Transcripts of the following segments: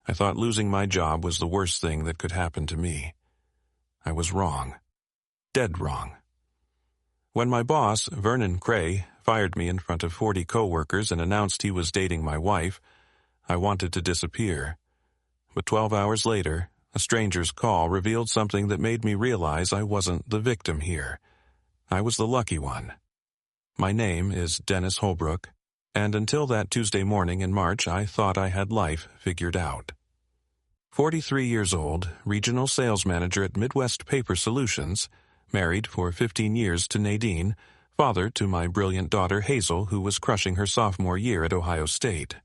I thought losing my job was the worst thing that could happen to me. I was wrong. Dead wrong. When my boss, Vernon Cray, fired me in front of 40 coworkers and announced he was dating my wife, I wanted to disappear. But 12 hours later, a stranger's call revealed something that made me realize I wasn't the victim here. I was the lucky one. My name is Dennis Holbrook, and until that Tuesday morning in March, I thought I had life figured out. 43 years old, regional sales manager at Midwest Paper Solutions, married for 15 years to Nadine, father to my brilliant daughter Hazel, who was crushing her sophomore year at Ohio State.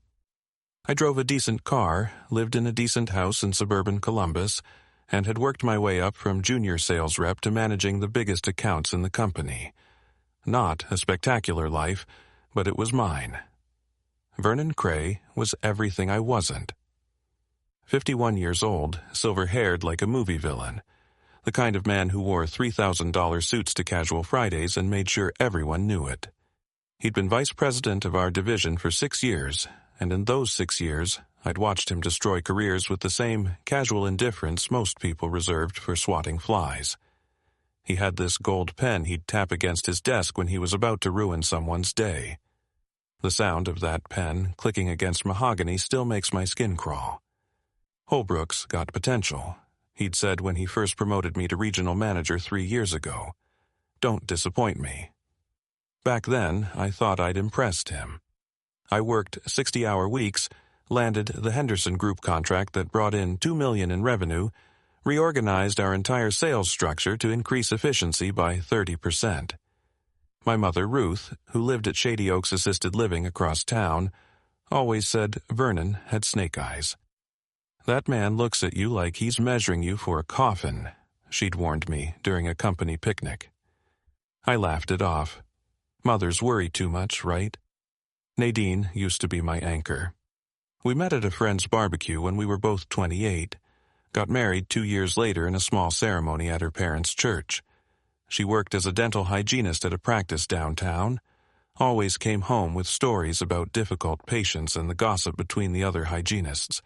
I drove a decent car, lived in a decent house in suburban Columbus, and had worked my way up from junior sales rep to managing the biggest accounts in the company. Not a spectacular life, but it was mine. Vernon Cray was everything I wasn't. 51 years old, silver-haired like a movie villain, the kind of man who wore $3,000 suits to casual Fridays and made sure everyone knew it. He'd been vice president of our division for 6 years, and in those 6 years, I'd watched him destroy careers with the same casual indifference most people reserved for swatting flies. He had this gold pen he'd tap against his desk when he was about to ruin someone's day. The sound of that pen clicking against mahogany still makes my skin crawl. Holbrook's got potential, he'd said when he first promoted me to regional manager 3 years ago. Don't disappoint me. Back then, I thought I'd impressed him. I worked 60-hour weeks, landed the Henderson Group contract that brought in $2 million in revenue, reorganized our entire sales structure to increase efficiency by 30%. My mother, Ruth, who lived at Shady Oaks Assisted Living across town, always said Vernon had snake eyes. "That man looks at you like he's measuring you for a coffin," she'd warned me during a company picnic. I laughed it off. Mothers worry too much, right? Nadine used to be my anchor. We met at a friend's barbecue when we were both 28, got married 2 years later in a small ceremony at her parents' church. She worked as a dental hygienist at a practice downtown, always came home with stories about difficult patients and the gossip between the other hygienists.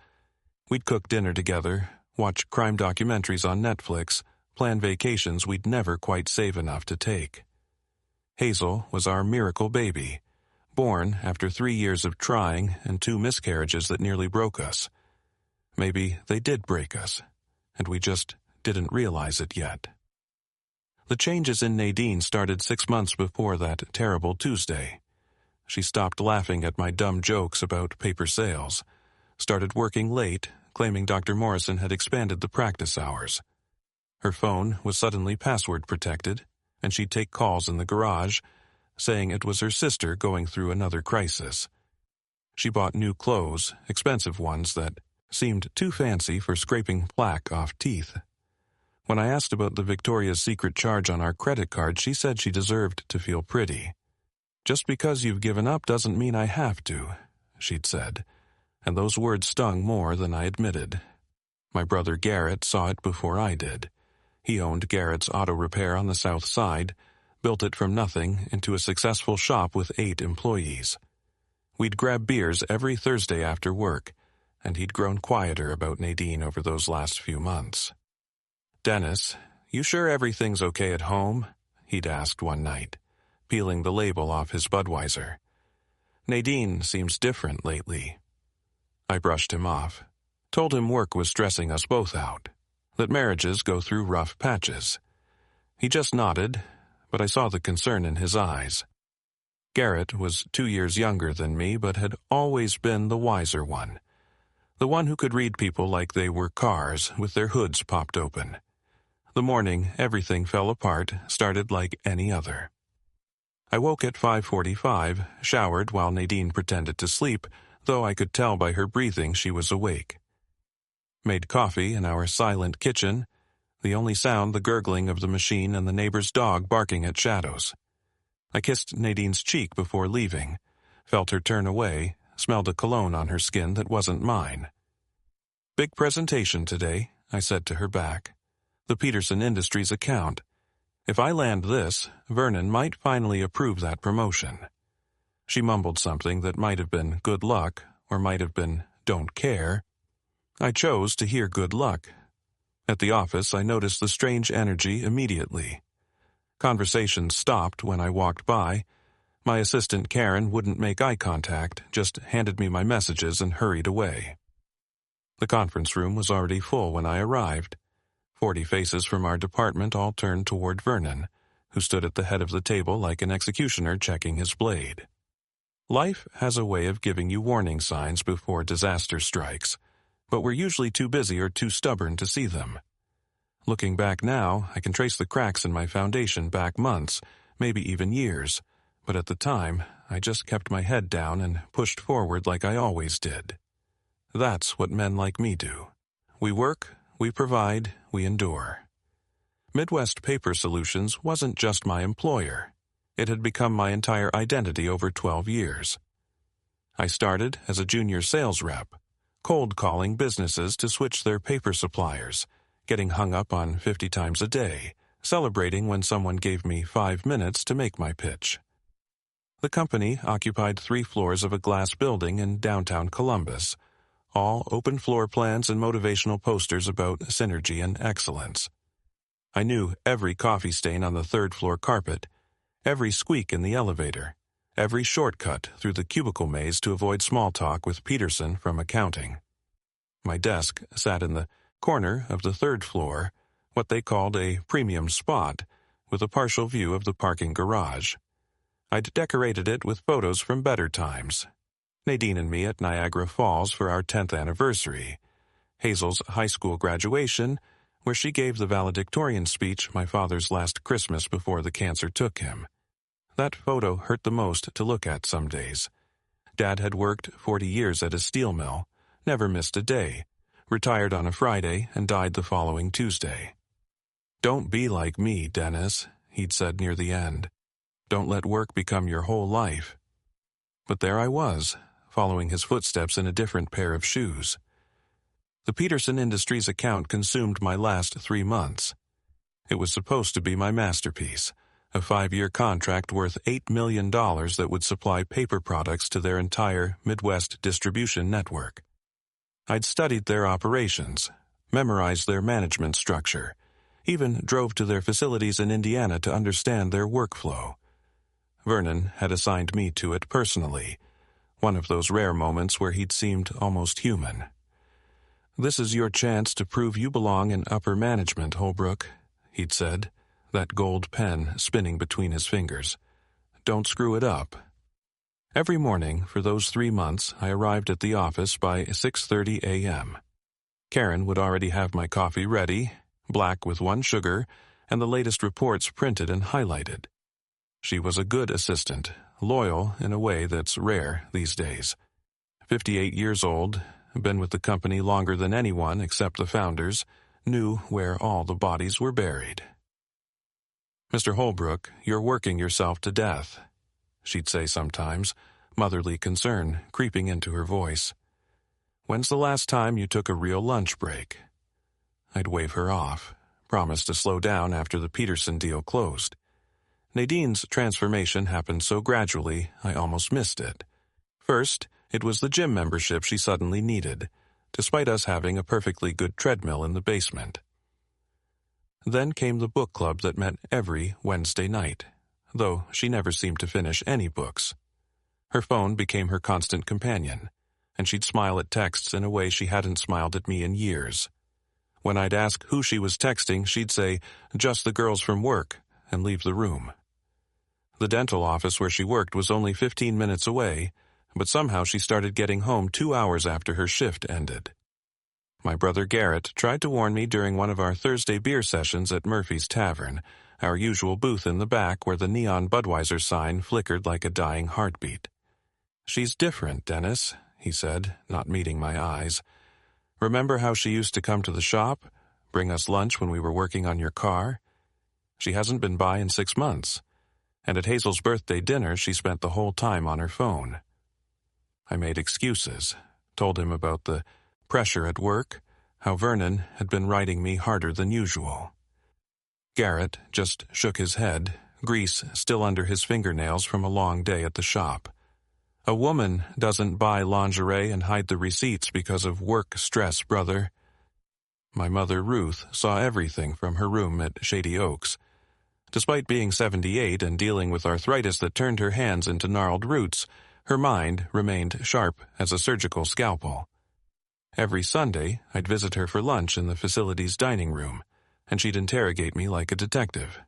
We'd cook dinner together, watch crime documentaries on Netflix, plan vacations we'd never quite save enough to take. Hazel was our miracle baby, born after 3 years of trying and 2 miscarriages that nearly broke us. Maybe they did break us, and we just didn't realize it yet. The changes in Nadine started 6 months before that terrible Tuesday. She stopped laughing at my dumb jokes about paper sales, started working late, claiming Dr. Morrison had expanded the practice hours. Her phone was suddenly password protected, and she'd take calls in the garage, saying it was her sister going through another crisis. She bought new clothes, expensive ones that seemed too fancy for scraping plaque off teeth. When I asked about the Victoria's Secret charge on our credit card, she said she deserved to feel pretty. "Just because you've given up doesn't mean I have to," she'd said, and those words stung more than I admitted. My brother Garrett saw it before I did. He owned Garrett's Auto Repair on the South Side, built it from nothing into a successful shop with 8 employees. We'd grab beers every Thursday after work, and he'd grown quieter about Nadine over those last few months. "Dennis, you sure everything's okay at home?" he'd asked one night, peeling the label off his Budweiser. "Nadine seems different lately." I brushed him off, told him work was stressing us both out, that marriages go through rough patches. He just nodded, but I saw the concern in his eyes. Garrett was 2 years younger than me, but had always been the wiser one. The one who could read people like they were cars with their hoods popped open. The morning everything fell apart started like any other. I woke at 5:45, showered while Nadine pretended to sleep, though I could tell by her breathing she was awake. Made coffee in our silent kitchen, the only sound the gurgling of the machine and the neighbor's dog barking at shadows. I kissed Nadine's cheek before leaving, felt her turn away, smelled a cologne on her skin that wasn't mine. "Big presentation today," I said to her back. "The Peterson Industries account. If I land this, Vernon might finally approve that promotion." She mumbled something that might have been good luck or might have been don't care. I chose to hear good luck. At the office, I noticed the strange energy immediately. Conversations stopped when I walked by. My assistant Karen wouldn't make eye contact, just handed me my messages and hurried away. The conference room was already full when I arrived. 40 faces from our department all turned toward Vernon, who stood at the head of the table like an executioner checking his blade. Life has a way of giving you warning signs before disaster strikes, but we're usually too busy or too stubborn to see them. Looking back now, I can trace the cracks in my foundation back months, maybe even years, but at the time, I just kept my head down and pushed forward like I always did. That's what men like me do. We work, we provide, we endure. Midwest Paper Solutions wasn't just my employer. It had become my entire identity over 12 years. I started as a junior sales rep, cold calling businesses to switch their paper suppliers, getting hung up on 50 times a day, celebrating when someone gave me 5 minutes to make my pitch. The company occupied 3 floors of a glass building in downtown Columbus, all open floor plans and motivational posters about synergy and excellence. I knew every coffee stain on the 3rd floor carpet, every squeak in the elevator, every shortcut through the cubicle maze to avoid small talk with Peterson from accounting. My desk sat in the corner of the 3rd floor, what they called a premium spot, with a partial view of the parking garage. I'd decorated it with photos from better times. Nadine and me at Niagara Falls for our 10th anniversary, Hazel's high school graduation, where she gave the valedictorian speech my father's last Christmas before the cancer took him. That photo hurt the most to look at some days. Dad had worked 40 years at a steel mill, never missed a day, retired on a Friday, and died the following Tuesday. "Don't be like me, Dennis," he'd said near the end. "Don't let work become your whole life." But there I was, following his footsteps in a different pair of shoes. The Peterson Industries account consumed my last 3 months. It was supposed to be my masterpiece, a 5-year contract worth $8 million that would supply paper products to their entire Midwest distribution network. I'd studied their operations, memorized their management structure, even drove to their facilities in Indiana to understand their workflow. Vernon had assigned me to it personally, one of those rare moments where he'd seemed almost human. "This is your chance to prove you belong in upper management, Holbrook," he'd said, that gold pen spinning between his fingers. "Don't screw it up." Every morning for those 3 months, I arrived at the office by 6:30 a.m. Karen would already have my coffee ready, black with 1 sugar, and the latest reports printed and highlighted. She was a good assistant, loyal in a way that's rare these days. 58 years old, been with the company longer than anyone except the founders, knew where all the bodies were buried. "Mr. Holbrook, you're working yourself to death," she'd say sometimes, motherly concern creeping into her voice. "When's the last time you took a real lunch break?" I'd wave her off, promise to slow down after the Peterson deal closed. Nadine's transformation happened so gradually, I almost missed it. First, it was the gym membership she suddenly needed, despite us having a perfectly good treadmill in the basement. Then came the book club that met every Wednesday night, though she never seemed to finish any books. Her phone became her constant companion, and she'd smile at texts in a way she hadn't smiled at me in years. When I'd ask who she was texting, she'd say, "Just the girls from work," and leave the room. The dental office where she worked was only 15 minutes away, but somehow she started getting home 2 hours after her shift ended. My brother Garrett tried to warn me during one of our Thursday beer sessions at Murphy's Tavern, our usual booth in the back where the neon Budweiser sign flickered like a dying heartbeat. "She's different, Dennis," he said, not meeting my eyes. "Remember how she used to come to the shop, bring us lunch when we were working on your car? She hasn't been by in 6 months. And at Hazel's birthday dinner, she spent the whole time on her phone." I made excuses, told him about the pressure at work, how Vernon had been writing me harder than usual. Garrett just shook his head, grease still under his fingernails from a long day at the shop. A woman doesn't buy lingerie and hide the receipts because of work stress, brother. My mother, Ruth, saw everything from her room at Shady Oaks. Despite being 78 and dealing with arthritis that turned her hands into gnarled roots, her mind remained sharp as a surgical scalpel. Every Sunday, I'd visit her for lunch in the facility's dining room, and she'd interrogate me like a detective.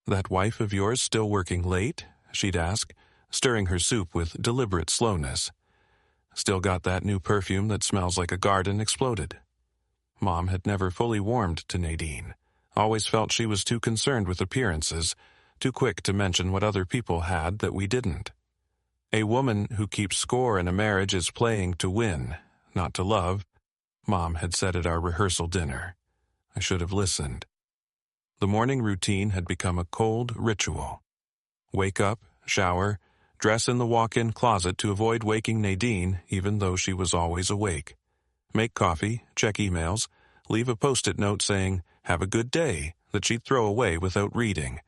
"That wife of yours still working late?" she'd ask, stirring her soup with deliberate slowness. "Still got that new perfume that smells like a garden exploded?" Mom had never fully warmed to Nadine, always felt she was too concerned with appearances, too quick to mention what other people had that we didn't. "A woman who keeps score in a marriage is playing to win, not to love," Mom had said at our rehearsal dinner. I should have listened. The morning routine had become a cold ritual. Wake up, shower, dress in the walk-in closet to avoid waking Nadine even though she was always awake. Make coffee, check emails, leave a post-it note saying, "Have a good day," that she'd throw away without reading.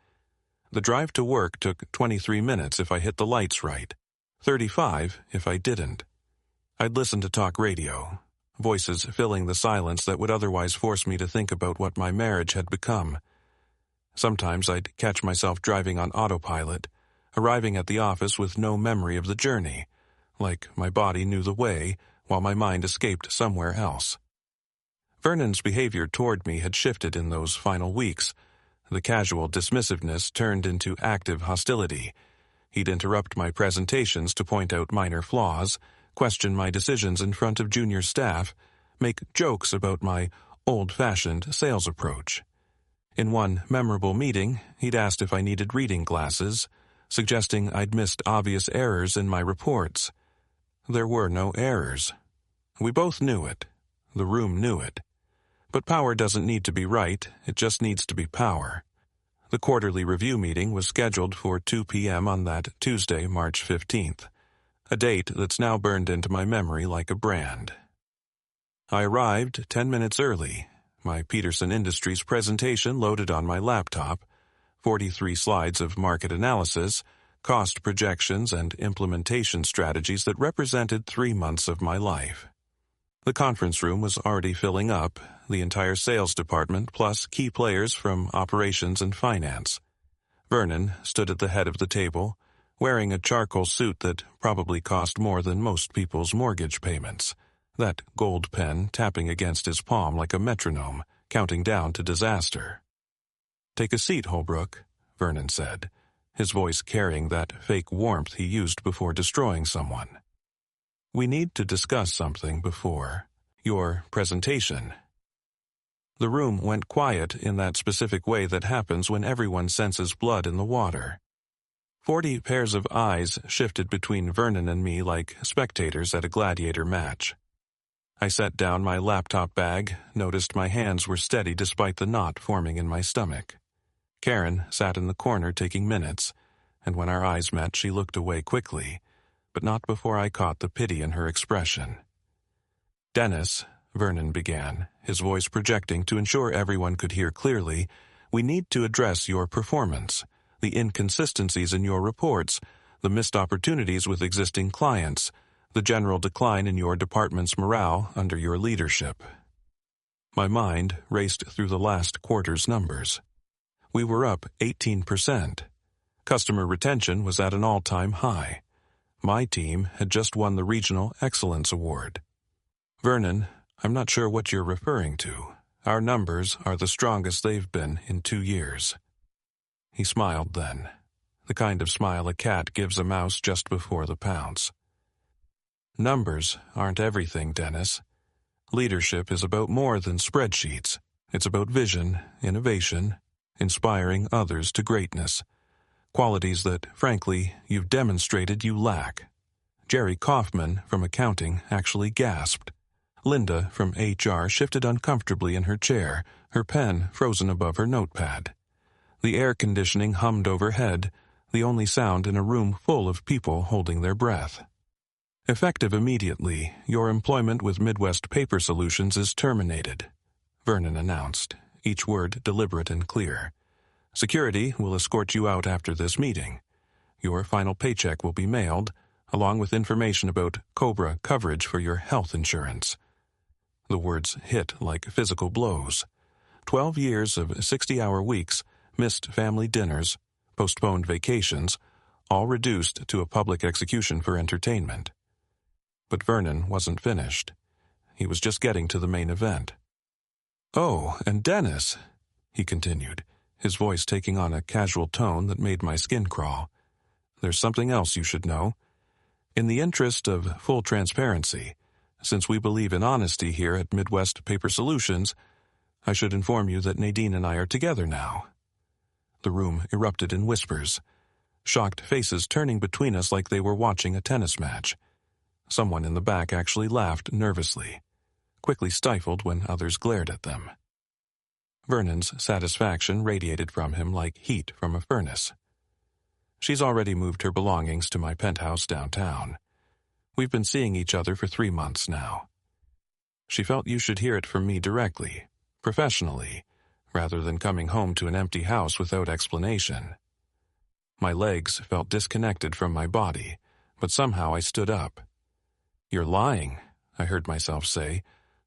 The drive to work took 23 minutes if I hit the lights right, 35 if I didn't. I'd listen to talk radio, voices filling the silence that would otherwise force me to think about what my marriage had become. Sometimes I'd catch myself driving on autopilot, arriving at the office with no memory of the journey, like my body knew the way while my mind escaped somewhere else. Vernon's behavior toward me had shifted in those final weeks. The casual dismissiveness turned into active hostility. He'd interrupt my presentations to point out minor flaws, question my decisions in front of junior staff, make jokes about my old-fashioned sales approach. In one memorable meeting, he'd asked if I needed reading glasses, suggesting I'd missed obvious errors in my reports. There were no errors. We both knew it. The room knew it. But power doesn't need to be right, it just needs to be power. The quarterly review meeting was scheduled for 2 p.m. on that Tuesday, March 15th, a date that's now burned into my memory like a brand. I arrived 10 minutes early, my Peterson Industries presentation loaded on my laptop, 43 slides of market analysis, cost projections, and implementation strategies that represented 3 months of my life. The conference room was already filling up, the entire sales department plus key players from operations and finance. Vernon stood at the head of the table, wearing a charcoal suit that probably cost more than most people's mortgage payments, that gold pen tapping against his palm like a metronome, counting down to disaster. "Take a seat, Holbrook," Vernon said, his voice carrying that fake warmth he used before destroying someone. "We need to discuss something before your presentation." The room went quiet in that specific way that happens when everyone senses blood in the water. 40 pairs of eyes shifted between Vernon and me like spectators at a gladiator match. I set down my laptop bag, noticed my hands were steady despite the knot forming in my stomach. Karen sat in the corner taking minutes, and when our eyes met she looked away quickly, but not before I caught the pity in her expression. "Dennis," Vernon began, his voice projecting to ensure everyone could hear clearly, "we need to address your performance, the inconsistencies in your reports, the missed opportunities with existing clients, the general decline in your department's morale under your leadership." My mind raced through the last quarter's numbers. We were up 18%. Customer retention was at an all-time high. My team had just won the Regional Excellence Award. "Vernon, I'm not sure what you're referring to. Our numbers are the strongest they've been in 2 years. He smiled then, the kind of smile a cat gives a mouse just before the pounce. "Numbers aren't everything, Dennis. Leadership is about more than spreadsheets. It's about vision, innovation, inspiring others to greatness. Qualities that, frankly, you've demonstrated you lack." Jerry Kaufman from accounting actually gasped. Linda from HR shifted uncomfortably in her chair, her pen frozen above her notepad. The air conditioning hummed overhead, the only sound in a room full of people holding their breath. "Effective immediately, your employment with Midwest Paper Solutions is terminated," Vernon announced, each word deliberate and clear. "Security will escort you out after this meeting. Your final paycheck will be mailed, along with information about COBRA coverage for your health insurance. The words hit like physical blows. 12 years of 60-hour weeks, missed family dinners, postponed vacations, all reduced to a public execution for entertainment. But Vernon wasn't finished. He was just getting to the main event. "Oh, and Dennis," he continued, his voice taking on a casual tone that made my skin crawl. "There's something else you should know. In the interest of full transparency, since we believe in honesty here at Midwest Paper Solutions, I should inform you that Nadine and I are together now." The room erupted in whispers, shocked faces turning between us like they were watching a tennis match. Someone in the back actually laughed nervously, quickly stifled when others glared at them. Vernon's satisfaction radiated from him like heat from a furnace. "She's already moved her belongings to my penthouse downtown. We've been seeing each other for 3 months now. She felt you should hear it from me directly, professionally, rather than coming home to an empty house without explanation." My legs felt disconnected from my body, but somehow I stood up. "You're lying," I heard myself say,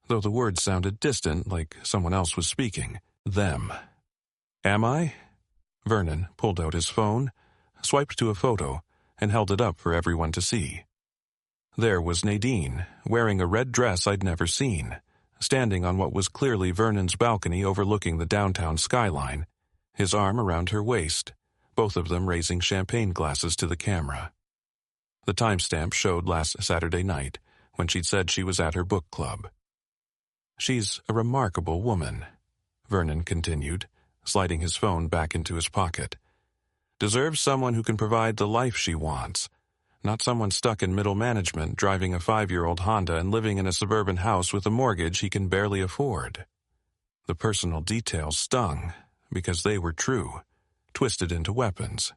though the words sounded distant, like someone else was speaking. Them. "Am I?" Vernon pulled out his phone, swiped to a photo, and held it up for everyone to see. There was Nadine, wearing a red dress I'd never seen, standing on what was clearly Vernon's balcony overlooking the downtown skyline, his arm around her waist, both of them raising champagne glasses to the camera. The timestamp showed last Saturday night, when she'd said she was at her book club. "She's a remarkable woman," Vernon continued, sliding his phone back into his pocket. "Deserves someone who can provide the life she wants, not someone stuck in middle management driving a 5-year-old Honda and living in a suburban house with a mortgage he can barely afford." The personal details stung, because they were true, twisted into weapons.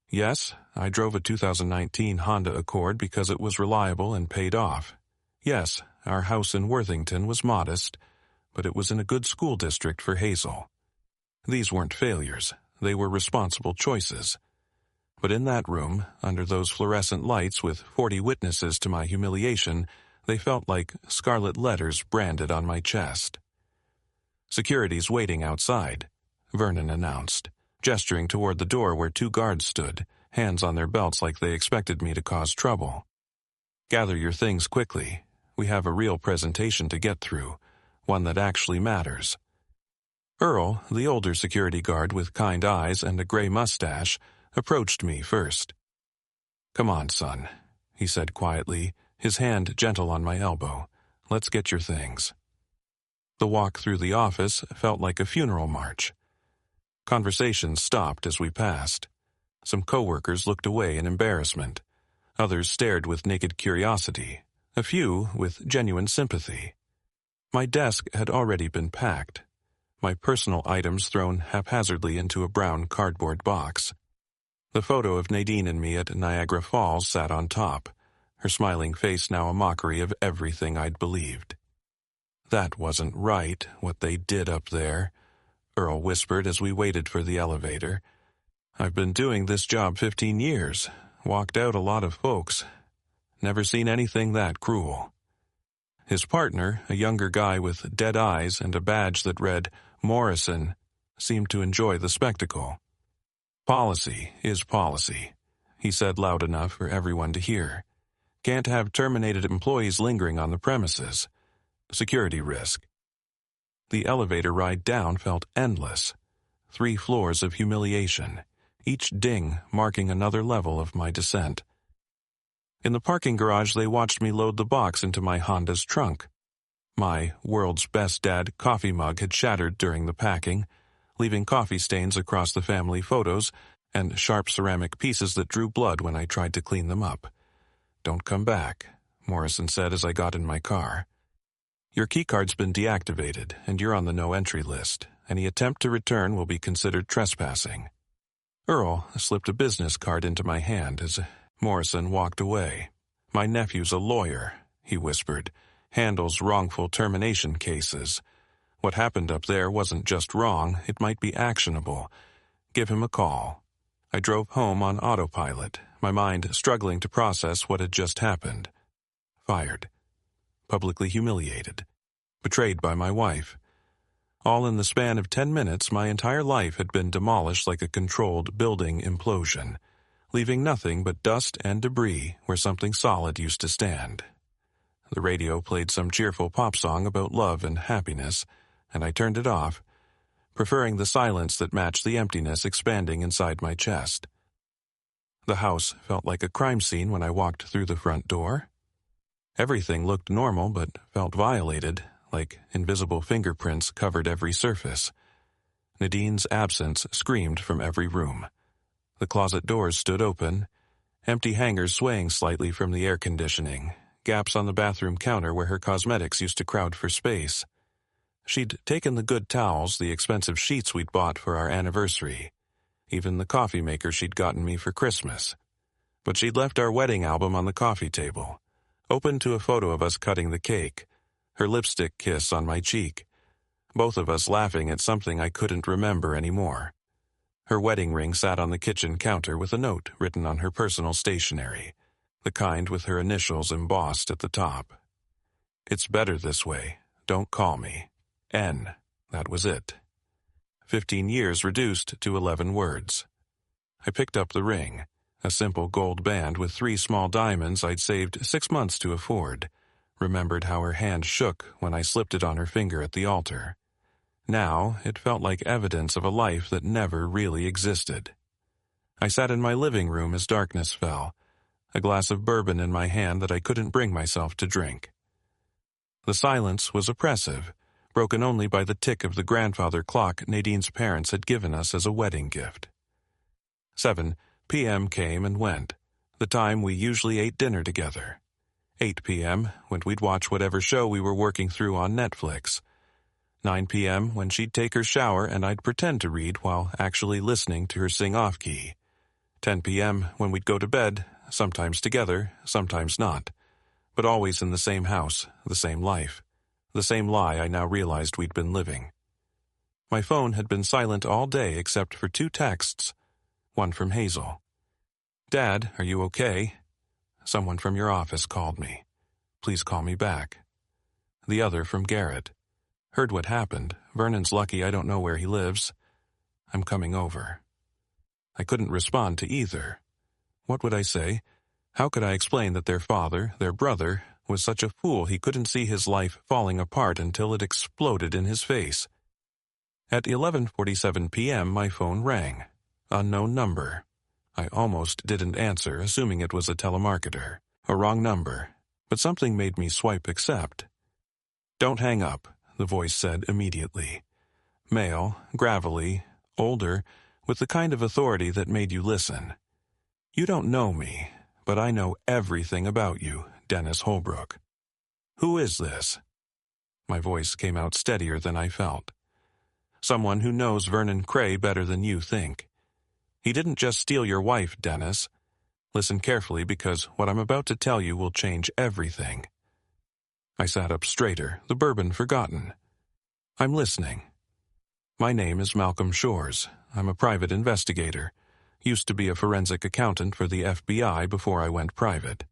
Yes, I drove a 2019 Honda Accord because it was reliable and paid off. Yes, our house in Worthington was modest, but it was in a good school district for Hazel. These weren't failures, they were responsible choices. But in that room, under those fluorescent lights with 40 witnesses to my humiliation, they felt like scarlet letters branded on my chest. "Security's waiting outside," Vernon announced, gesturing toward the door where 2 guards stood, hands on their belts like they expected me to cause trouble. "Gather your things quickly. We have a real presentation to get through, one that actually matters." Earl, the older security guard with kind eyes and a gray mustache, approached me first. "Come on, son," he said quietly, his hand gentle on my elbow. "Let's get your things." The walk through the office felt like a funeral march. Conversations stopped as we passed. Some coworkers looked away in embarrassment. Others stared with naked curiosity, a few with genuine sympathy. My desk had already been packed, my personal items thrown haphazardly into a brown cardboard box. The photo of Nadine and me at Niagara Falls sat on top, her smiling face now a mockery of everything I'd believed. "That wasn't right, what they did up there," Earl whispered as we waited for the elevator. "I've been doing this job 15 years, walked out a lot of folks. Never seen anything that cruel." His partner, a younger guy with dead eyes and a badge that read Morrison, seemed to enjoy the spectacle. "Policy is policy," he said loud enough for everyone to hear. "Can't have terminated employees lingering on the premises. Security risk." The elevator ride down felt endless. 3 floors of humiliation, each ding marking another level of my descent. In the parking garage, they watched me load the box into my Honda's trunk. My world's best dad coffee mug had shattered during the packing, leaving coffee stains across the family photos and sharp ceramic pieces that drew blood when I tried to clean them up. "Don't come back," Morrison said as I got in my car. "Your keycard's been deactivated, and you're on the no-entry list. Any attempt to return will be considered trespassing." Earl slipped a business card into my hand as Morrison walked away. "My nephew's a lawyer," he whispered. "Handles wrongful termination cases. What happened up there wasn't just wrong, it might be actionable. Give him a call." I drove home on autopilot, my mind struggling to process what had just happened. Fired. Publicly humiliated. Betrayed by my wife. All in the span of 10 minutes, my entire life had been demolished like a controlled building implosion, leaving nothing but dust and debris where something solid used to stand. The radio played some cheerful pop song about love and happiness, and I turned it off, preferring the silence that matched the emptiness expanding inside my chest. The house felt like a crime scene when I walked through the front door. Everything looked normal but felt violated, like invisible fingerprints covered every surface. Nadine's absence screamed from every room. The closet doors stood open, empty hangers swaying slightly from the air conditioning, gaps on the bathroom counter where her cosmetics used to crowd for space. She'd taken the good towels, the expensive sheets we'd bought for our anniversary, even the coffee maker she'd gotten me for Christmas. But she'd left our wedding album on the coffee table, open to a photo of us cutting the cake, her lipstick kiss on my cheek, both of us laughing at something I couldn't remember anymore. Her wedding ring sat on the kitchen counter with a note written on her personal stationery, the kind with her initials embossed at the top. "It's better this way. Don't call me. N." That was it. 15 years reduced to 11 words. I picked up the ring, a simple gold band with 3 small diamonds I'd saved 6 months to afford, remembered how her hand shook when I slipped it on her finger at the altar. Now, it felt like evidence of a life that never really existed. I sat in my living room as darkness fell, a glass of bourbon in my hand that I couldn't bring myself to drink. The silence was oppressive, broken only by the tick of the grandfather clock Nadine's parents had given us as a wedding gift. 7 p.m. came and went, the time we usually ate dinner together. 8 p.m., when we'd watch whatever show we were working through on Netflix. 9 p.m., when she'd take her shower and I'd pretend to read while actually listening to her sing-off key. 10 p.m., when we'd go to bed, sometimes together, sometimes not, but always in the same house, the same life, the same lie I now realized we'd been living. My phone had been silent all day except for 2 texts, one from Hazel. "Dad, are you okay? Someone from your office called me. Please call me back." The other from Garrett. "Heard what happened. Vernon's lucky I don't know where he lives. I'm coming over." I couldn't respond to either. What would I say? How could I explain that their father, their brother, was such a fool he couldn't see his life falling apart until it exploded in his face? At 11:47 p.m. my phone rang. Unknown number. I almost didn't answer, assuming it was a telemarketer. A wrong number. But something made me swipe accept. "Don't hang up," the voice said immediately. Male, gravelly, older, with the kind of authority that made you listen. "You don't know me, but I know everything about you, Dennis Holbrook." "Who is this?" My voice came out steadier than I felt. "Someone who knows Vernon Cray better than you think. He didn't just steal your wife, Dennis. Listen carefully because what I'm about to tell you will change everything." I sat up straighter, the bourbon forgotten. "I'm listening." "My name is Malcolm Shores. I'm a private investigator. Used to be a forensic accountant for the FBI before I went private.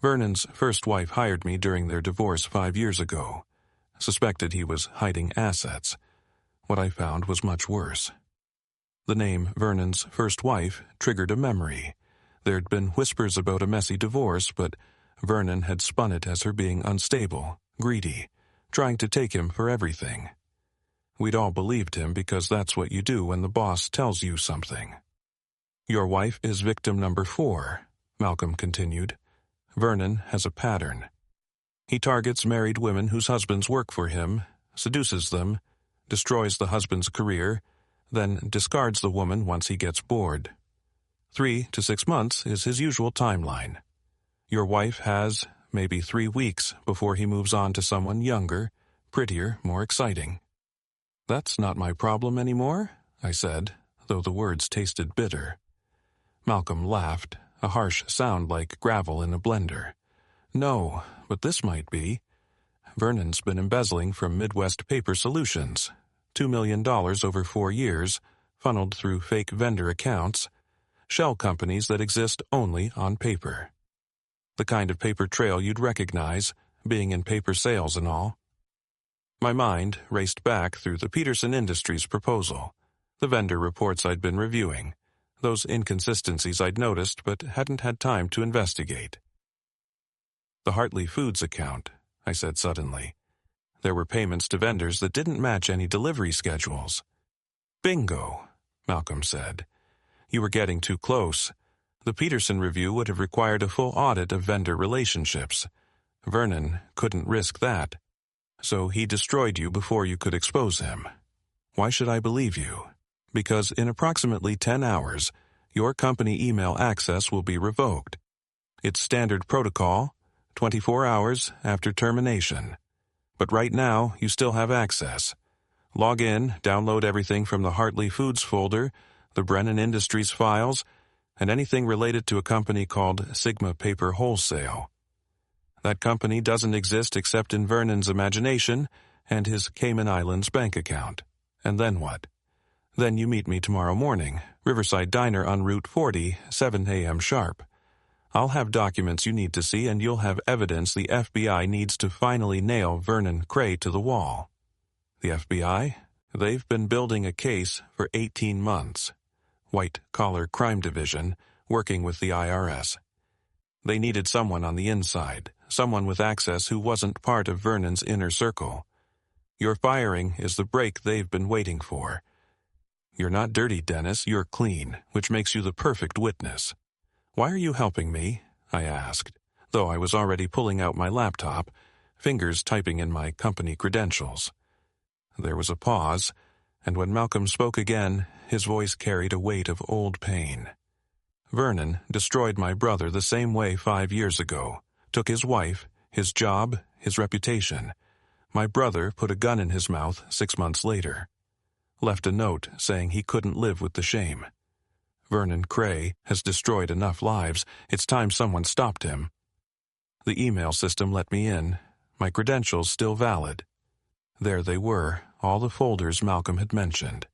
Vernon's first wife hired me during their divorce 5 years ago. Suspected he was hiding assets. What I found was much worse. The name Vernon's first wife triggered a memory. There'd been whispers about a messy divorce, but Vernon had spun it as her being unstable, greedy, trying to take him for everything. We'd all believed him because that's what you do when the boss tells you something. "Your wife is victim number 4, Malcolm continued. "Vernon has a pattern. He targets married women whose husbands work for him, seduces them, destroys the husband's career, then discards the woman once he gets bored. 3 to 6 months is his usual timeline. Your wife has maybe 3 weeks before he moves on to someone younger, prettier, more exciting." "That's not my problem anymore," I said, though the words tasted bitter. Malcolm laughed, a harsh sound like gravel in a blender. "No, but this might be. Vernon's been embezzling from Midwest Paper Solutions. $2 million over 4 years, funneled through fake vendor accounts. shell companies that exist only on paper. The kind of paper trail you'd recognize, being in paper sales and all. My mind raced back through the Peterson Industries proposal, the vendor reports I'd been reviewing, those inconsistencies I'd noticed but hadn't had time to investigate. The Hartley Foods account, I said suddenly. There were payments to vendors that didn't match any delivery schedules. Bingo, Malcolm said. You were getting too close. The Peterson review would have required a full audit of vendor relationships. Vernon couldn't risk that. So he destroyed you before you could expose him. Why should I believe you? Because in approximately 10 hours, your company email access will be revoked. It's standard protocol, 24 hours after termination. But right now, you still have access. Log in, download everything from the Hartley Foods folder, the Brennan Industries files, and anything related to a company called Sigma Paper Wholesale. That company doesn't exist except in Vernon's imagination and his Cayman Islands bank account. And then what? Then you meet me tomorrow morning, Riverside Diner on Route 40, 7 a.m. sharp. I'll have documents you need to see, and you'll have evidence the FBI needs to finally nail Vernon Cray to the wall. The FBI? They've been building a case for 18 months. White-collar crime division, working with the IRS. They needed someone on the inside, someone with access who wasn't part of Vernon's inner circle. Your firing is the break they've been waiting for. You're not dirty, Dennis, you're clean, which makes you the perfect witness. Why are you helping me? I asked, though I was already pulling out my laptop, fingers typing in my company credentials. There was a pause, and when Malcolm spoke again, his voice carried a weight of old pain. Vernon destroyed my brother the same way 5 years ago, took his wife, his job, his reputation. My brother put a gun in his mouth 6 months later. Left a note saying he couldn't live with the shame. Vernon Cray has destroyed enough lives, it's time someone stopped him. The email system let me in, my credentials still valid. There they were, all the folders Malcolm had mentioned.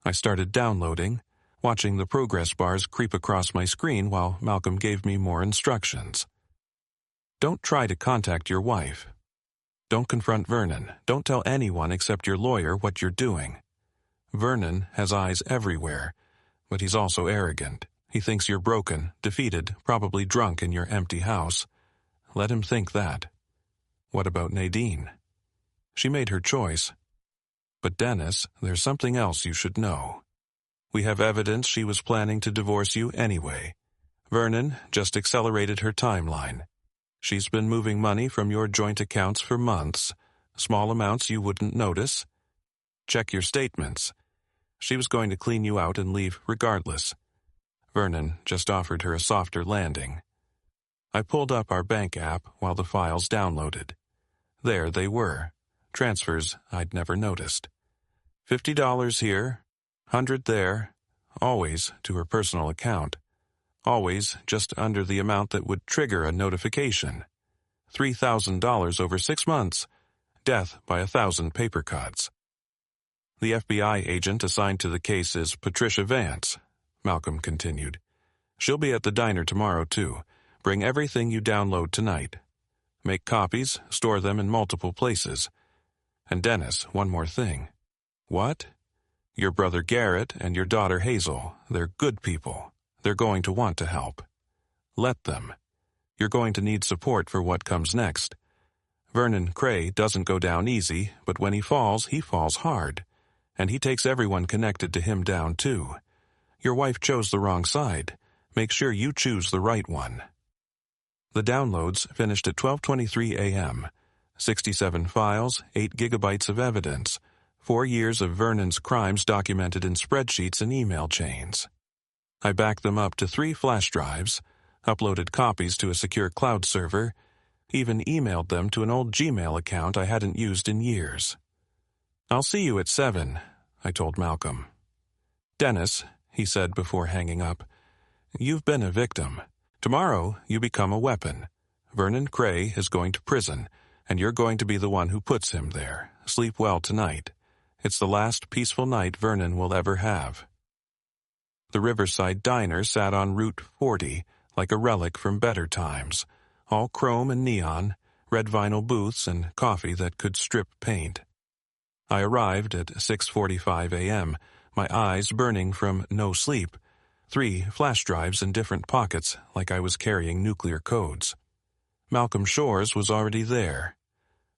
I started downloading, watching the progress bars creep across my screen while Malcolm gave me more instructions. Don't try to contact your wife. Don't confront Vernon. Don't tell anyone except your lawyer what you're doing. Vernon has eyes everywhere, but he's also arrogant. He thinks you're broken, defeated, probably drunk in your empty house. Let him think that. What about Nadine? She made her choice. But Dennis, there's something else you should know. We have evidence she was planning to divorce you anyway. Vernon just accelerated her timeline. She's been moving money from your joint accounts for months, small amounts you wouldn't notice. Check your statements. She was going to clean you out and leave regardless. Vernon just offered her a softer landing. I pulled up our bank app while the files downloaded. There they were, transfers I'd never noticed. $50 here, $100 there, always to her personal account. Always just under the amount that would trigger a notification. $3,000 over 6 months. Death by 1,000 paper cuts. The FBI agent assigned to the case is Patricia Vance, Malcolm continued. She'll be at the diner tomorrow, too. Bring everything you download tonight. Make copies, store them in multiple places. And Dennis, one more thing. What? Your brother Garrett and your daughter Hazel, they're good people. They're going to want to help. Let them. You're going to need support for what comes next. Vernon Cray doesn't go down easy, but when he falls hard. And he takes everyone connected to him down, too. Your wife chose the wrong side. Make sure you choose the right one. The downloads finished at 12:23 a.m. 67 files, 8 gigabytes of evidence, 4 years of Vernon's crimes documented in spreadsheets and email chains. I backed them up to 3 flash drives, uploaded copies to a secure cloud server, even emailed them to an old Gmail account I hadn't used in years. I'll see you at 7, I told Malcolm. Dennis, he said before hanging up, you've been a victim. Tomorrow you become a weapon. Vernon Cray is going to prison, and you're going to be the one who puts him there. Sleep well tonight. It's the last peaceful night Vernon will ever have. The Riverside Diner sat on Route 40, like a relic from better times, all chrome and neon, red vinyl booths and coffee that could strip paint. I arrived at 6:45 a.m., my eyes burning from no sleep, 3 flash drives in different pockets like I was carrying nuclear codes. Malcolm Shores was already there,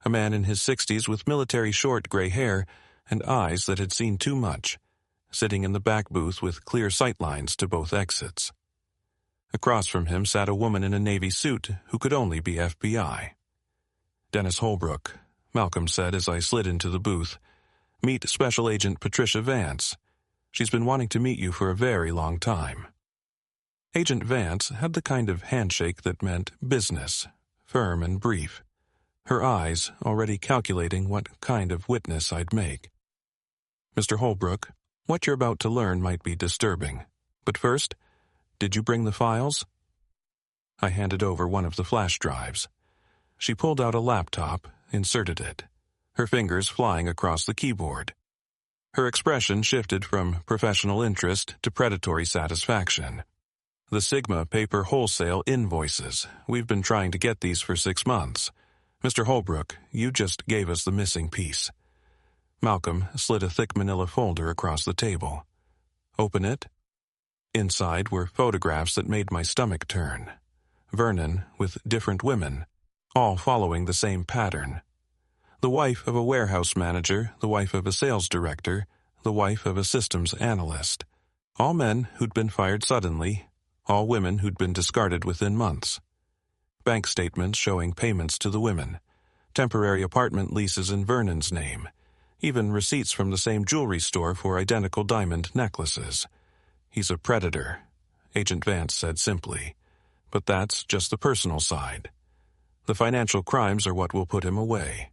a man in his 60s with military short gray hair and eyes that had seen too much, sitting in the back booth with clear sightlines to both exits. Across from him sat a woman in a navy suit who could only be FBI. "Dennis Holbrook," Malcolm said as I slid into the booth. "Meet Special Agent Patricia Vance. She's been wanting to meet you for a very long time." Agent Vance had the kind of handshake that meant business, firm and brief, her eyes already calculating what kind of witness I'd make. "Mr. Holbrook, what you're about to learn might be disturbing. But first, did you bring the files?" I handed over one of the flash drives. She pulled out a laptop, inserted it, her fingers flying across the keyboard. Her expression shifted from professional interest to predatory satisfaction. "The Sigma paper wholesale invoices. We've been trying to get these for 6 months. Mr. Holbrook, you just gave us the missing piece." Malcolm slid a thick manila folder across the table. "Open it." Inside were photographs that made my stomach turn. Vernon with different women, all following the same pattern. The wife of a warehouse manager, the wife of a sales director, the wife of a systems analyst. All men who'd been fired suddenly, all women who'd been discarded within months. Bank statements showing payments to the women, temporary apartment leases in Vernon's name, even receipts from the same jewelry store for identical diamond necklaces. "He's a predator," Agent Vance said simply. "But that's just the personal side. The financial crimes are what will put him away."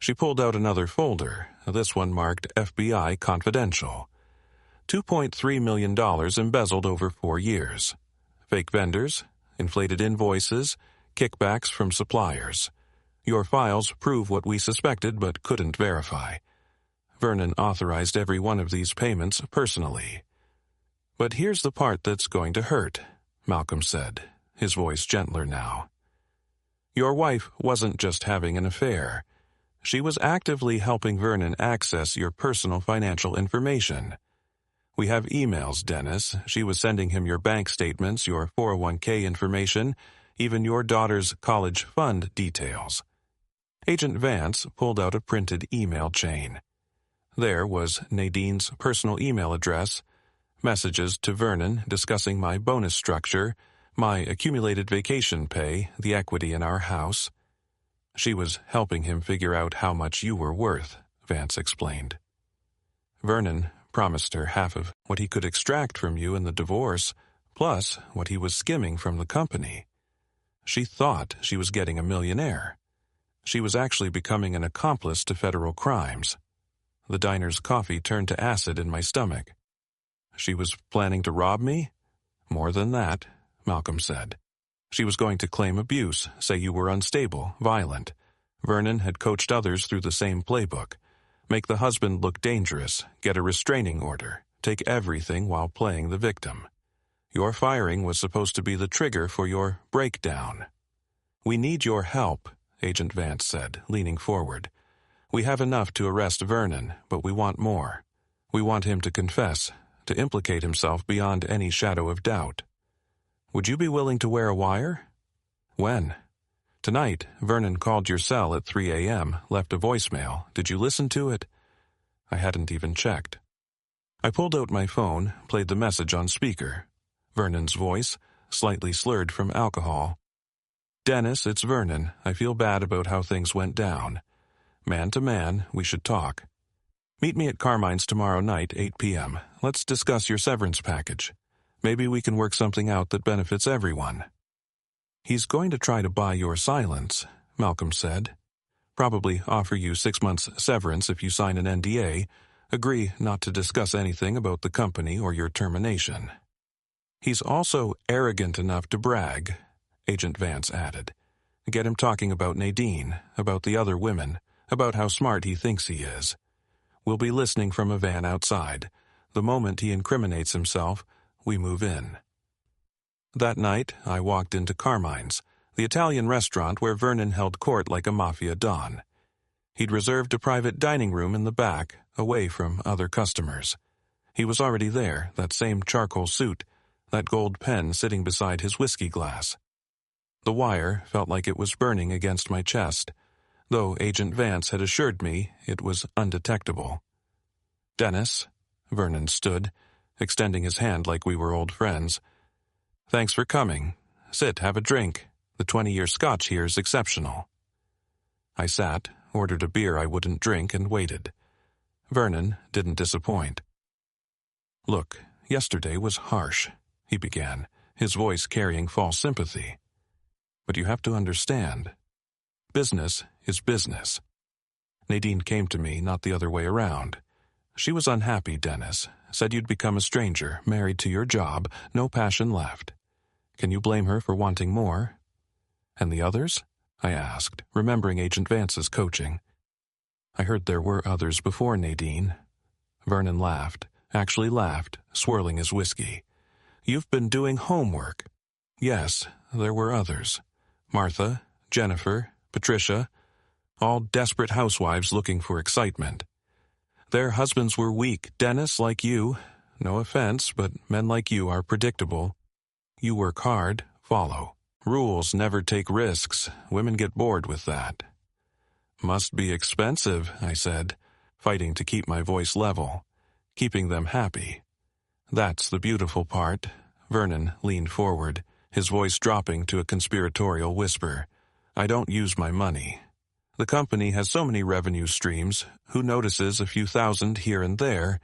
She pulled out another folder, this one marked FBI Confidential. $2.3 million embezzled over 4 years. Fake vendors, inflated invoices, kickbacks from suppliers. Your files prove what we suspected but couldn't verify. Vernon authorized every one of these payments personally. "But here's the part that's going to hurt," Malcolm said, his voice gentler now. "Your wife wasn't just having an affair. She was actively helping Vernon access your personal financial information. We have emails, Dennis. She was sending him your bank statements, your 401k information, even your daughter's college fund details." Agent Vance pulled out a printed email chain. There was Nadine's personal email address, messages to Vernon discussing my bonus structure, my accumulated vacation pay, the equity in our house. "She was helping him figure out how much you were worth," Vance explained. "Vernon promised her half of what he could extract from you in the divorce, plus what he was skimming from the company. She thought she was getting a millionaire. She was actually becoming an accomplice to federal crimes." The diner's coffee turned to acid in my stomach. "She was planning to rob me?" "More than that," Malcolm said. "She was going to claim abuse, say you were unstable, violent. Vernon had coached others through the same playbook. Make the husband look dangerous, get a restraining order, take everything while playing the victim. Your firing was supposed to be the trigger for your breakdown." "We need your help," Agent Vance said, leaning forward. "We have enough to arrest Vernon, but we want more. We want him to confess, to implicate himself beyond any shadow of doubt. Would you be willing to wear a wire?" "When?" "Tonight, Vernon called your cell at 3 a.m., left a voicemail. Did you listen to it?" I hadn't even checked. I pulled out my phone, played the message on speaker. Vernon's voice, slightly slurred from alcohol. "Dennis, it's Vernon. I feel bad about how things went down. Man to man, we should talk. Meet me at Carmine's tomorrow night, 8 p.m. Let's discuss your severance package. Maybe we can work something out that benefits everyone." "He's going to try to buy your silence," Malcolm said. "Probably offer you 6 months severance if you sign an NDA, agree not to discuss anything about the company or your termination. He's also arrogant enough to brag," Agent Vance added. "Get him talking about Nadine, about the other women, about how smart he thinks he is. We'll be listening from a van outside. The moment he incriminates himself, we move in. That night, I walked into Carmine's, the Italian restaurant where Vernon held court like a mafia don. He'd reserved a private dining room in the back, away from other customers. He was already there, that same charcoal suit, that gold pen sitting beside his whiskey glass. The wire felt like it was burning against my chest, though Agent Vance had assured me it was undetectable. "Dennis," Vernon stood, extending his hand like we were old friends. "Thanks for coming. Sit, have a drink. The 20-year scotch here is exceptional." I sat, ordered a beer I wouldn't drink, and waited. Vernon didn't disappoint. "Look, yesterday was harsh," he began, his voice carrying false sympathy. "But you have to understand. Business is business. Nadine came to me, not the other way around. She was unhappy, Dennis, said you'd become a stranger, married to your job, no passion left. Can you blame her for wanting more?" "And the others?" I asked, remembering Agent Vance's coaching. "I heard there were others before Nadine." Vernon laughed, actually laughed, swirling his whiskey. "You've been doing homework." "Yes, there were others. Martha, Jennifer, Patricia, all desperate housewives looking for excitement. Their husbands were weak, Dennis, like you. No offense, but men like you are predictable. You work hard, follow. Rules never take risks. Women get bored with that." "Must be expensive," I said, fighting to keep my voice level, keeping them happy. "That's the beautiful part." Vernon leaned forward, his voice dropping to a conspiratorial whisper. "I don't use my money. The company has so many revenue streams. Who notices a few thousand here and there?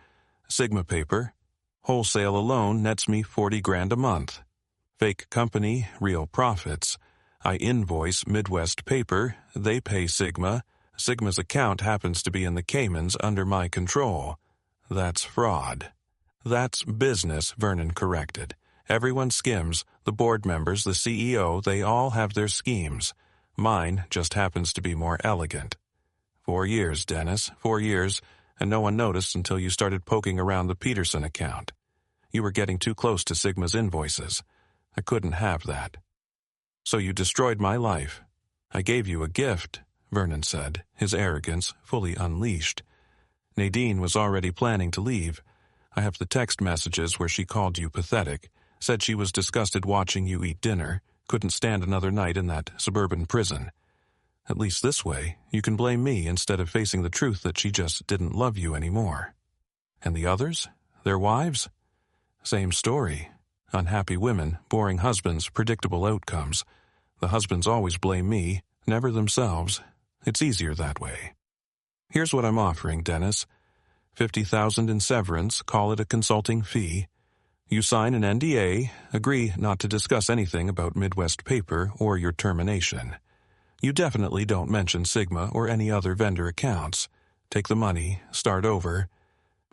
Sigma paper. Wholesale alone nets me 40 grand a month. Fake company, real profits. I invoice Midwest paper, they pay Sigma. Sigma's account happens to be in the Caymans under my control. That's fraud." "That's business," Vernon corrected. "Everyone skims. The board members, the CEO, they all have their schemes. Mine just happens to be more elegant." 4 years, Dennis, 4 years, and no one noticed until you started poking around the Peterson account. You were getting too close to Sigma's invoices. I couldn't have that. "So you destroyed my life." "I gave you a gift," Vernon said, his arrogance fully unleashed. "Nadine was already planning to leave. I have the text messages where she called you pathetic, said she was disgusted watching you eat dinner, couldn't stand another night in that suburban prison. At least this way, you can blame me instead of facing the truth that she just didn't love you anymore." "And the others? Their wives?" "Same story. Unhappy women, boring husbands, predictable outcomes. The husbands always blame me, never themselves. It's easier that way. Here's what I'm offering, Dennis. 50,000 in severance, call it a consulting fee. You sign an NDA, agree not to discuss anything about Midwest paper or your termination. You definitely don't mention Sigma or any other vendor accounts. Take the money, start over.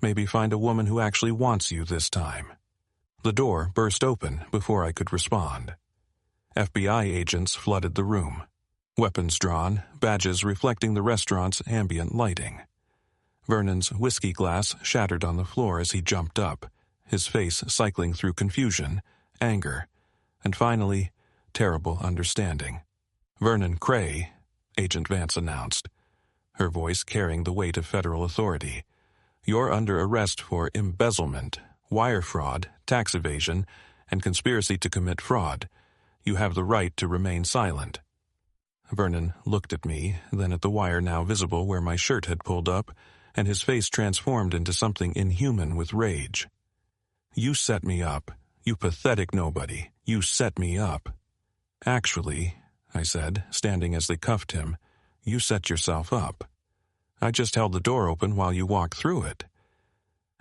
Maybe find a woman who actually wants you this time." The door burst open before I could respond. FBI agents flooded the room. Weapons drawn, badges reflecting the restaurant's ambient lighting. Vernon's whiskey glass shattered on the floor as he jumped up, his face cycling through confusion, anger, and finally, terrible understanding. "Vernon Cray," Agent Vance announced, her voice carrying the weight of federal authority. "You're under arrest for embezzlement, wire fraud, tax evasion, and conspiracy to commit fraud. You have the right to remain silent." Vernon looked at me, then at the wire now visible where my shirt had pulled up, and his face transformed into something inhuman with rage. "You set me up. You pathetic nobody. You set me up." "Actually," I said, standing as they cuffed him, "you set yourself up. I just held the door open while you walked through it."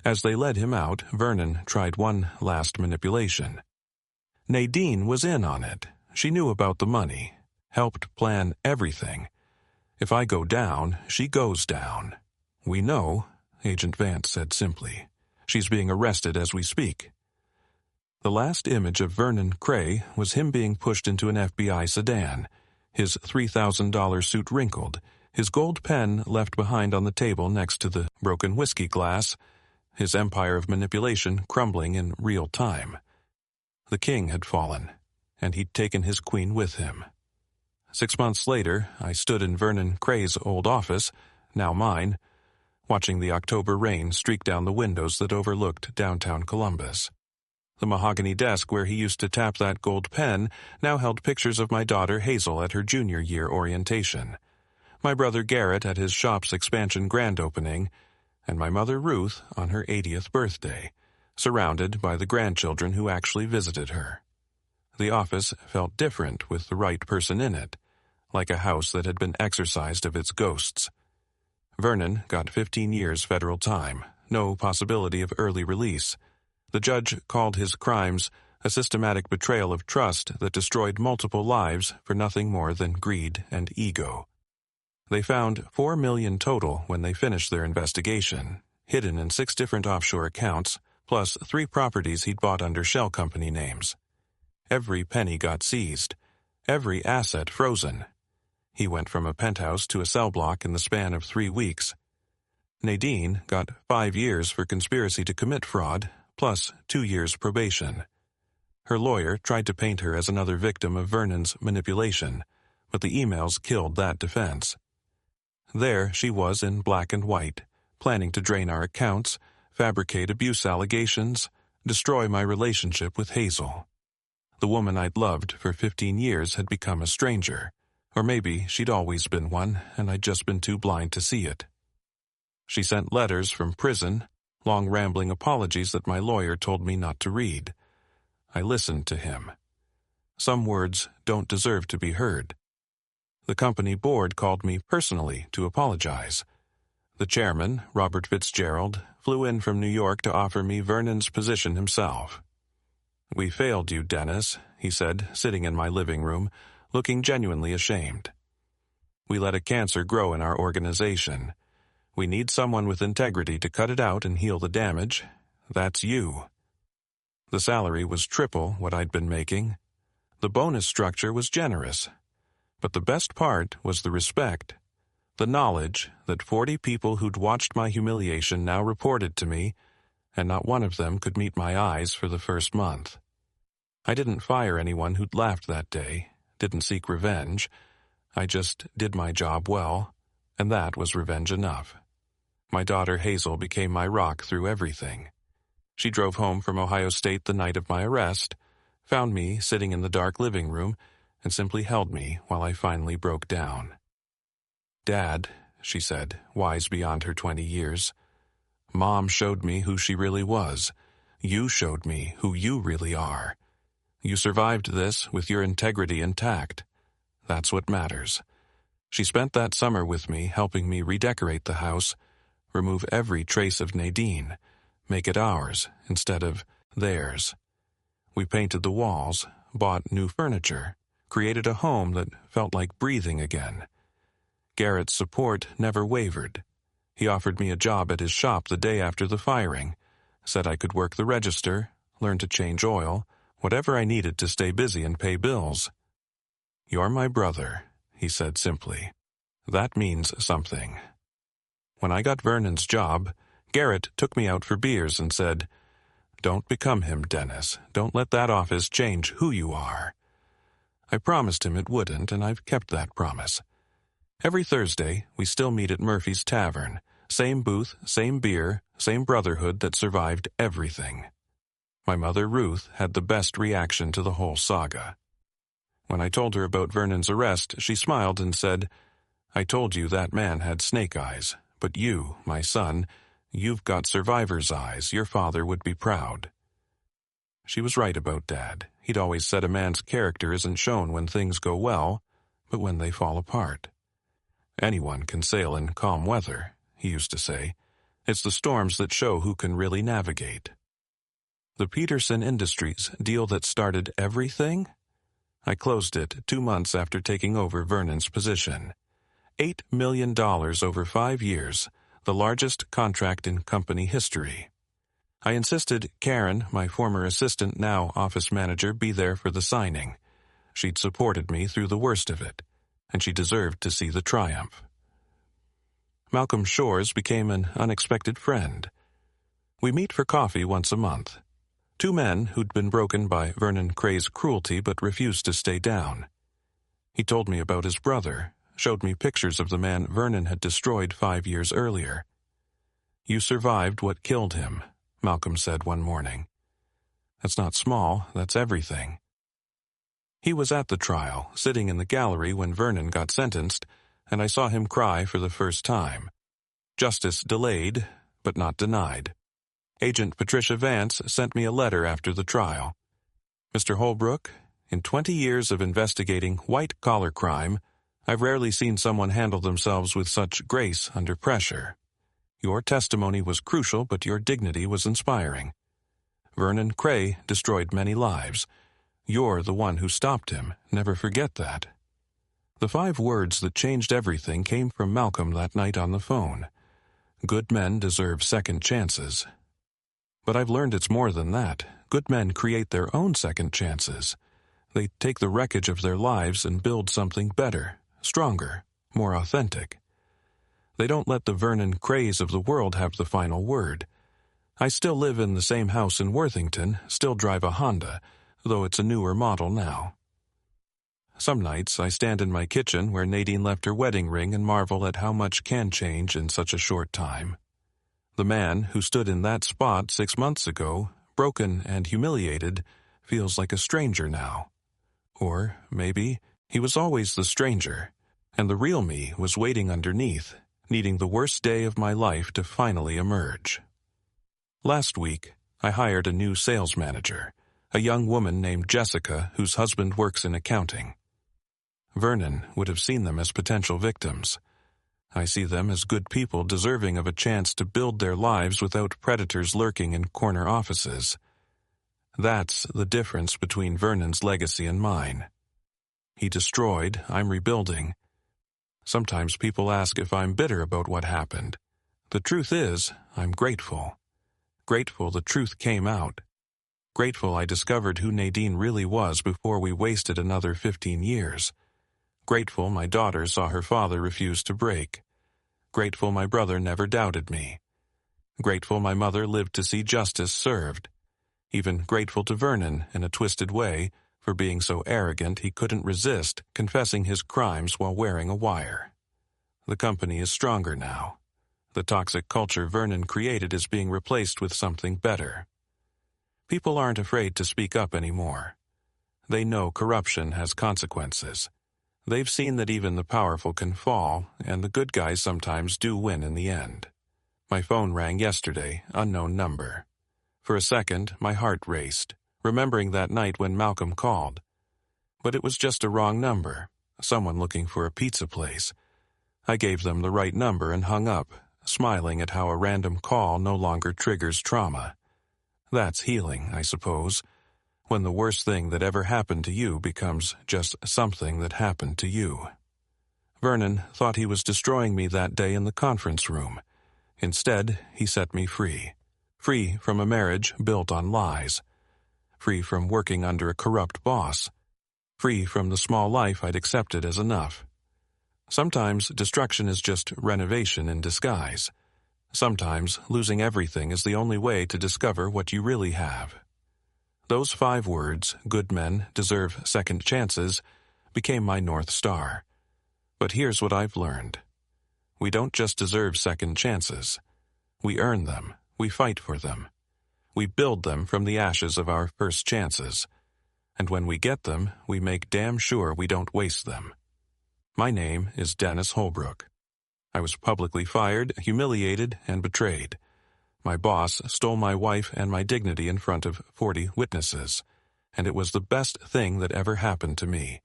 As they led him out, Vernon tried one last manipulation. "Nadine was in on it. She knew about the money. Helped plan everything. If I go down, she goes down. We know," Agent Vance said simply. "She's being arrested as we speak." The last image of Vernon Cray was him being pushed into an FBI sedan, his $3,000 suit wrinkled, his gold pen left behind on the table next to the broken whiskey glass, his empire of manipulation crumbling in real time. The king had fallen, and he'd taken his queen with him. 6 months later, I stood in Vernon Cray's old office, now mine, watching the October rain streak down the windows that overlooked downtown Columbus. The mahogany desk where he used to tap that gold pen now held pictures of my daughter Hazel at her junior year orientation, my brother Garrett at his shop's expansion grand opening, and my mother Ruth on her 80th birthday, surrounded by the grandchildren who actually visited her. The office felt different with the right person in it, like a house that had been exorcised of its ghosts. Vernon got 15 years federal time, no possibility of early release. The judge called his crimes a systematic betrayal of trust that destroyed multiple lives for nothing more than greed and ego. They found $4 million total when they finished their investigation, hidden in 6 different offshore accounts, plus 3 properties he'd bought under shell company names. Every penny got seized, every asset frozen. He went from a penthouse to a cell block in the span of 3 weeks. Nadine got 5 years for conspiracy to commit fraud, plus 2 years probation. Her lawyer tried to paint her as another victim of Vernon's manipulation, but the emails killed that defense. There she was in black and white, planning to drain our accounts, fabricate abuse allegations, destroy my relationship with Hazel. The woman I'd loved for 15 years had become a stranger. Or maybe she'd always been one, and I'd just been too blind to see it. She sent letters from prison, long rambling apologies that my lawyer told me not to read. I listened to him. Some words don't deserve to be heard. The company board called me personally to apologize. The chairman, Robert Fitzgerald, flew in from New York to offer me Vernon's position himself. "We failed you, Dennis," he said, sitting in my living room, looking genuinely ashamed. "We let a cancer grow in our organization. We need someone with integrity to cut it out and heal the damage. That's you." The salary was triple what I'd been making. The bonus structure was generous. But the best part was the respect. The knowledge that 40 people who'd watched my humiliation now reported to me, and not one of them could meet my eyes for the first month. I didn't fire anyone who'd laughed that day, didn't seek revenge. I just did my job well, and that was revenge enough. My daughter Hazel became my rock through everything. She drove home from Ohio State the night of my arrest, found me sitting in the dark living room, and simply held me while I finally broke down. "Dad," she said, wise beyond her 20 years, "Mom showed me who she really was. You showed me who you really are. You survived this with your integrity intact. That's what matters." She spent that summer with me, helping me redecorate the house, remove every trace of Nadine, make it ours instead of theirs. We painted the walls, bought new furniture, created a home that felt like breathing again. Garrett's support never wavered. He offered me a job at his shop the day after the firing, said I could work the register, learn to change oil, whatever I needed to stay busy and pay bills. "You're my brother," he said simply. "That means something." When I got Vernon's job, Garrett took me out for beers and said, "Don't become him, Dennis. Don't let that office change who you are." I promised him it wouldn't, and I've kept that promise. Every Thursday, we still meet at Murphy's Tavern. Same booth, same beer, same brotherhood that survived everything. My mother Ruth had the best reaction to the whole saga. When I told her about Vernon's arrest, she smiled and said, "I told you that man had snake eyes, but you, my son, you've got survivor's eyes. Your father would be proud." She was right about Dad. He'd always said a man's character isn't shown when things go well, but when they fall apart. "Anyone can sail in calm weather," he used to say. "It's the storms that show who can really navigate." The Peterson Industries deal that started everything? I closed it 2 months after taking over Vernon's position. $8 million over 5 years, the largest contract in company history. I insisted Karen, my former assistant, now office manager, be there for the signing. She'd supported me through the worst of it, and she deserved to see the triumph. Malcolm Shores became an unexpected friend. We meet for coffee once a month. Two men who'd been broken by Vernon Cray's cruelty but refused to stay down. He told me about his brother, showed me pictures of the man Vernon had destroyed 5 years earlier. "You survived what killed him," Malcolm said one morning. "That's not small, that's everything." He was at the trial, sitting in the gallery when Vernon got sentenced, and I saw him cry for the first time. Justice delayed, but not denied. Agent Patricia Vance sent me a letter after the trial. "Mr. Holbrook, in 20 years of investigating white-collar crime, I've rarely seen someone handle themselves with such grace under pressure. Your testimony was crucial, but your dignity was inspiring. Vernon Cray destroyed many lives. You're the one who stopped him. Never forget that." The 5 words that changed everything came from Malcolm that night on the phone. Good men deserve second chances. But I've learned it's more than that. Good men create their own second chances. They take the wreckage of their lives and build something better, stronger, more authentic. They don't let the Vernon Crays of the world have the final word. I still live in the same house in Worthington, still drive a Honda, though it's a newer model now. Some nights I stand in my kitchen where Nadine left her wedding ring and marvel at how much can change in such a short time. The man who stood in that spot 6 months ago, broken and humiliated, feels like a stranger now. Or maybe he was always the stranger, and the real me was waiting underneath, needing the worst day of my life to finally emerge. Last week, I hired a new sales manager, a young woman named Jessica whose husband works in accounting. Vernon would have seen them as potential victims. I see them as good people deserving of a chance to build their lives without predators lurking in corner offices. That's the difference between Vernon's legacy and mine. He destroyed, I'm rebuilding. Sometimes people ask if I'm bitter about what happened. The truth is, I'm grateful. Grateful the truth came out. Grateful I discovered who Nadine really was before we wasted another 15 years. Grateful my daughter saw her father refuse to break. Grateful my brother never doubted me. Grateful my mother lived to see justice served. Even grateful to Vernon, in a twisted way, for being so arrogant he couldn't resist confessing his crimes while wearing a wire. The company is stronger now. The toxic culture Vernon created is being replaced with something better. People aren't afraid to speak up anymore. They know corruption has consequences. They've seen that even the powerful can fall, and the good guys sometimes do win in the end. My phone rang yesterday, unknown number. For a second, my heart raced, remembering that night when Malcolm called. But it was just a wrong number, someone looking for a pizza place. I gave them the right number and hung up, smiling at how a random call no longer triggers trauma. That's healing, I suppose, when the worst thing that ever happened to you becomes just something that happened to you. Vernon thought he was destroying me that day in the conference room. Instead, he set me free. Free from a marriage built on lies. Free from working under a corrupt boss. Free from the small life I'd accepted as enough. Sometimes destruction is just renovation in disguise. Sometimes losing everything is the only way to discover what you really have. Those 5 words, good men deserve second chances, became my North Star. But here's what I've learned. We don't just deserve second chances. We earn them. We fight for them. We build them from the ashes of our first chances. And when we get them, we make damn sure we don't waste them. My name is Dennis Holbrook. I was publicly fired, humiliated, and betrayed. My boss stole my wife and my dignity in front of 40 witnesses, and it was the best thing that ever happened to me,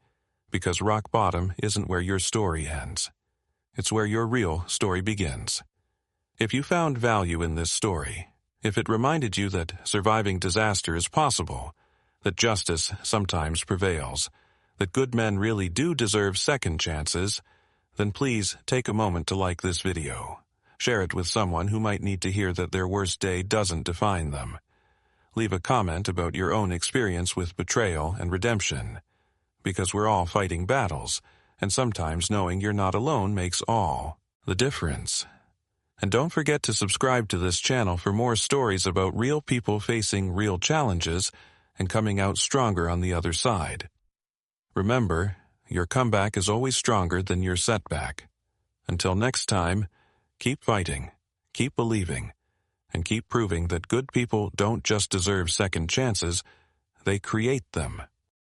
because rock bottom isn't where your story ends. It's where your real story begins. If you found value in this story, if it reminded you that surviving disaster is possible, that justice sometimes prevails, that good men really do deserve second chances, then please take a moment to like this video. Share it with someone who might need to hear that their worst day doesn't define them. Leave a comment about your own experience with betrayal and redemption, because we're all fighting battles, and sometimes knowing you're not alone makes all the difference. And don't forget to subscribe to this channel for more stories about real people facing real challenges and coming out stronger on the other side. Remember, your comeback is always stronger than your setback. Until next time, keep fighting, keep believing, and keep proving that good people don't just deserve second chances, they create them.